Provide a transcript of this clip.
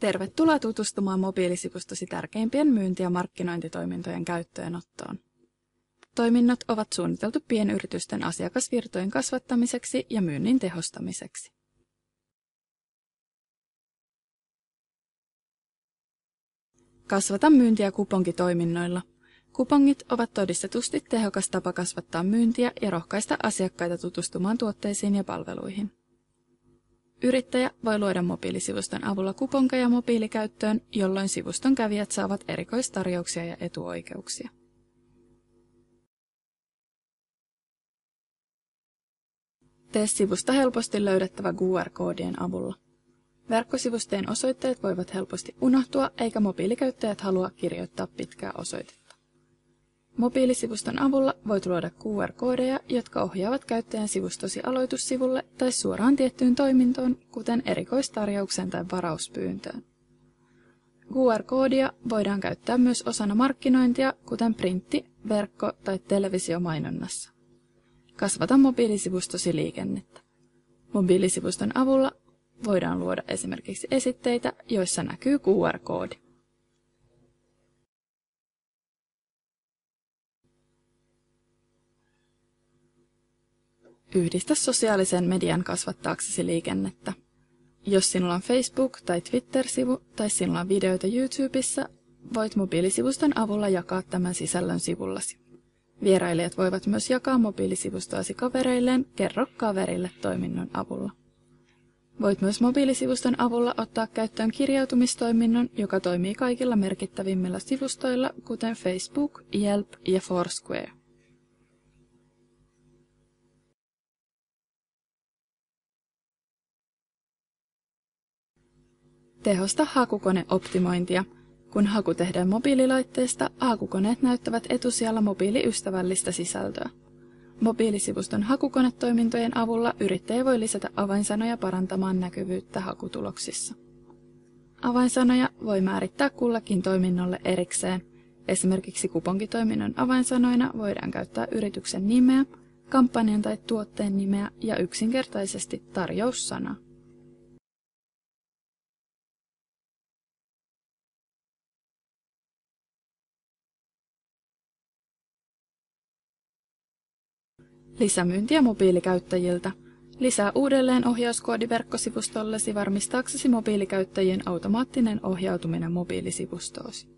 Tervetuloa tutustumaan mobiilisivustosi tärkeimpien myynti- ja markkinointitoimintojen käyttöönottoon. Toiminnot ovat suunniteltu pienyritysten asiakasvirtojen kasvattamiseksi ja myynnin tehostamiseksi. Kasvata myyntiä kuponkitoiminnoilla. Kupongit ovat todistetusti tehokas tapa kasvattaa myyntiä ja rohkaista asiakkaita tutustumaan tuotteisiin ja palveluihin. Yrittäjä voi luoda mobiilisivuston avulla kuponkeja mobiilikäyttöön, jolloin sivuston kävijät saavat erikoistarjouksia ja etuoikeuksia. Tee sivusta helposti löydettävä QR-koodien avulla. Verkkosivustojen osoitteet voivat helposti unohtua, eikä mobiilikäyttäjät halua kirjoittaa pitkää osoitetta. Mobiilisivuston avulla voit luoda QR-koodeja, jotka ohjaavat käyttäjän sivustosi aloitussivulle tai suoraan tiettyyn toimintoon, kuten erikoistarjoukseen tai varauspyyntöön. QR-koodia voidaan käyttää myös osana markkinointia, kuten printti-, verkko- tai televisiomainonnassa. Kasvata mobiilisivustosi liikennettä. Mobiilisivuston avulla voidaan luoda esimerkiksi esitteitä, joissa näkyy QR-koodi. Yhdistä sosiaalisen median kasvattaaksesi liikennettä. Jos sinulla on Facebook- tai Twitter-sivu tai sinulla on videoita YouTubessa, voit mobiilisivuston avulla jakaa tämän sisällön sivullasi. Vierailijat voivat myös jakaa mobiilisivustoasi kavereilleen Kerro kaverille toiminnon avulla. Voit myös mobiilisivuston avulla ottaa käyttöön kirjautumistoiminnon, joka toimii kaikilla merkittävimmillä sivustoilla, kuten Facebook, Yelp ja Foursquare. Tehosta hakukoneoptimointia. Kun haku tehdään mobiililaitteesta, hakukoneet näyttävät etusijalla mobiiliystävällistä sisältöä. Mobiilisivuston hakukonetoimintojen avulla yrittäjä voi lisätä avainsanoja parantamaan näkyvyyttä hakutuloksissa. Avainsanoja voi määrittää kullakin toiminnolle erikseen. Esimerkiksi kuponkitoiminnon avainsanoina voidaan käyttää yrityksen nimeä, kampanjan tai tuotteen nimeä ja yksinkertaisesti tarjoussanaa. Lisämyyntiä mobiilikäyttäjiltä. Lisää uudelleenohjauskoodi verkkosivustollesi varmistaaksesi mobiilikäyttäjien automaattinen ohjautuminen mobiilisivustoosi.